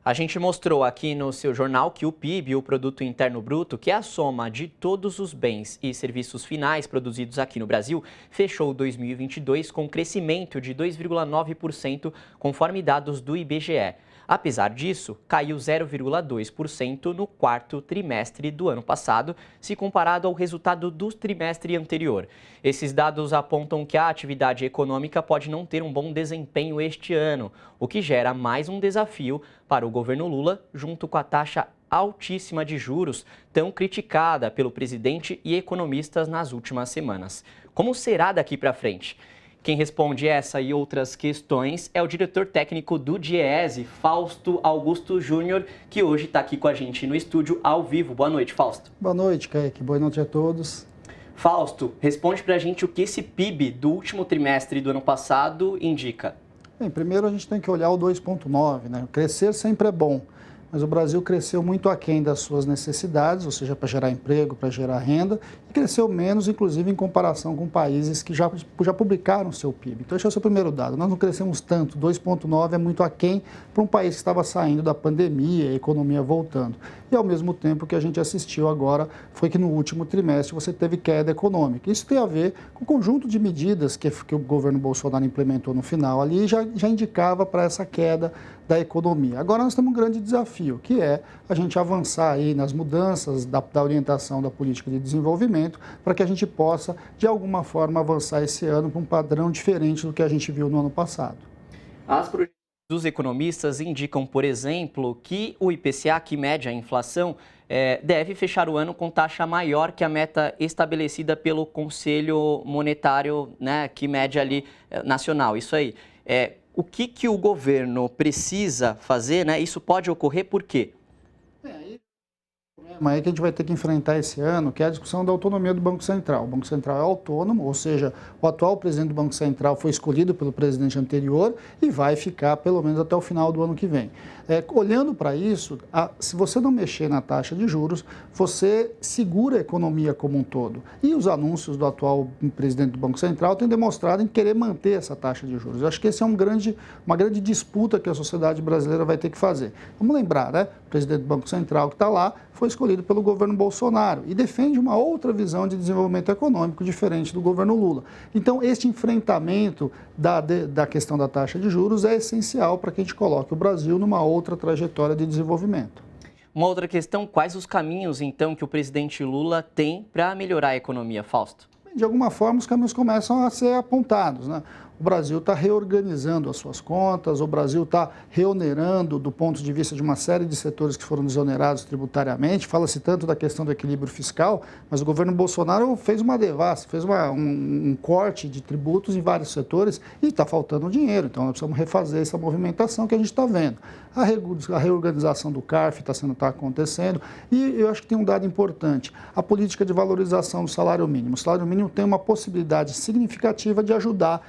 A gente mostrou aqui no seu jornal que o PIB, o Produto Interno Bruto, que é a soma de todos os bens e serviços finais produzidos aqui no Brasil, fechou 2022 com crescimento de 2,9%, conforme dados do IBGE. Apesar disso, caiu 0,2% no quarto trimestre do ano passado, se comparado ao resultado do trimestre anterior. Esses dados apontam que a atividade econômica pode não ter um bom desempenho este ano, o que gera mais um desafio para o governo Lula, junto com a taxa altíssima de juros, tão criticada pelo presidente e economistas nas últimas semanas. Como será daqui para frente? Quem responde essa e outras questões é o diretor técnico do DIEESE, Fausto Augusto Júnior, que hoje está aqui com a gente no estúdio ao vivo. Boa noite, Fausto. Boa noite, Kaique. Boa noite a todos. Fausto, responde para a gente o que esse PIB do último trimestre do ano passado indica. Bem, primeiro a gente tem que olhar o 2,9, né? Crescer sempre é bom, mas o Brasil cresceu muito aquém das suas necessidades, ou seja, para gerar emprego, para gerar renda, e cresceu menos, inclusive, em comparação com países que já publicaram seu PIB. Então, esse é o seu primeiro dado. Nós não crescemos tanto, 2,9 é muito aquém para um país que estava saindo da pandemia, a economia voltando. E, ao mesmo tempo, o que a gente assistiu agora foi que no último trimestre você teve queda econômica. Isso tem a ver com o conjunto de medidas que o governo Bolsonaro implementou no final ali e já indicava para essa queda da economia. Agora nós temos um grande desafio, que é a gente avançar aí nas mudanças da orientação da política de desenvolvimento para que a gente possa, de alguma forma, avançar esse ano para um padrão diferente do que a gente viu no ano passado. As projeções dos economistas indicam, por exemplo, que o IPCA, que mede a inflação, deve fechar o ano com taxa maior que a meta estabelecida pelo Conselho Monetário, né, que mede ali nacional. Isso aí. O que o governo precisa fazer, né? Isso pode ocorrer por quê? Mas é que a gente vai ter que enfrentar esse ano, que é a discussão da autonomia do Banco Central. O Banco Central é autônomo, ou seja, o atual presidente do Banco Central foi escolhido pelo presidente anterior e vai ficar pelo menos até o final do ano que vem. Olhando para isso, se você não mexer na taxa de juros, você segura a economia como um todo. E os anúncios do atual presidente do Banco Central têm demonstrado em querer manter essa taxa de juros. Eu acho que esse é uma grande disputa que a sociedade brasileira vai ter que fazer. Vamos lembrar, né? O presidente do Banco Central que está lá foi escolhido pelo governo Bolsonaro e defende uma outra visão de desenvolvimento econômico diferente do governo Lula. Então, este enfrentamento da questão da taxa de juros é essencial para que a gente coloque o Brasil numa outra trajetória de desenvolvimento. Uma outra questão, quais os caminhos, então, que o presidente Lula tem para melhorar a economia, Fausto? De alguma forma, os caminhos começam a ser apontados, né? O Brasil está reorganizando as suas contas, o Brasil está reonerando do ponto de vista de uma série de setores que foram desonerados tributariamente. Fala-se tanto da questão do equilíbrio fiscal, mas o governo Bolsonaro fez uma devassa, fez um corte de tributos em vários setores e está faltando dinheiro. Então, nós precisamos refazer essa movimentação que a gente está vendo. A reorganização do CARF está acontecendo e eu acho que tem um dado importante, a política de valorização do salário mínimo. O salário mínimo tem uma possibilidade significativa de ajudar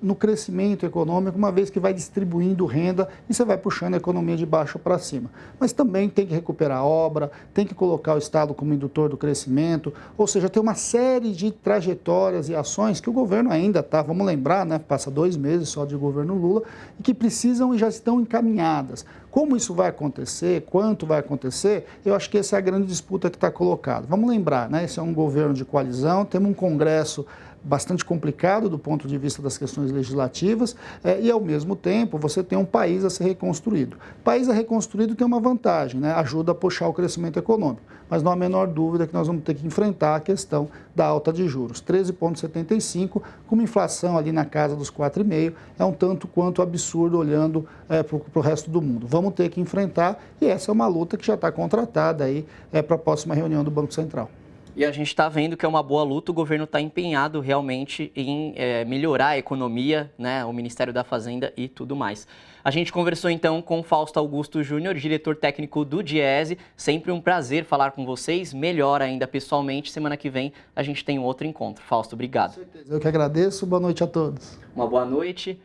no crescimento econômico, uma vez que vai distribuindo renda e você vai puxando a economia de baixo para cima. Mas também tem que recuperar a obra, tem que colocar o Estado como indutor do crescimento, ou seja, tem uma série de trajetórias e ações que o governo ainda está, vamos lembrar, né, passa 2 meses só de governo Lula, e que precisam e já estão encaminhadas. Como isso vai acontecer, quanto vai acontecer, eu acho que essa é a grande disputa que está colocada. Vamos lembrar, né, esse é um governo de coalizão, temos um Congresso bastante complicado do ponto de vista das questões legislativas e, ao mesmo tempo, você tem um país a ser reconstruído. O país a reconstruído tem uma vantagem, né? Ajuda a puxar o crescimento econômico, mas não há a menor dúvida que nós vamos ter que enfrentar a questão da alta de juros. 13,75, com uma inflação ali na casa dos 4,5, é um tanto quanto absurdo olhando para o resto do mundo. Vamos ter que enfrentar e essa é uma luta que já está contratada aí para a próxima reunião do Banco Central. E a gente está vendo que é uma boa luta, o governo está empenhado realmente em melhorar a economia, né, o Ministério da Fazenda e tudo mais. A gente conversou então com Fausto Augusto Júnior, diretor técnico do DIEESE. Sempre um prazer falar com vocês, melhor ainda pessoalmente. Semana que vem a gente tem um outro encontro. Fausto, obrigado. Com certeza. Eu que agradeço, boa noite a todos. Uma boa noite.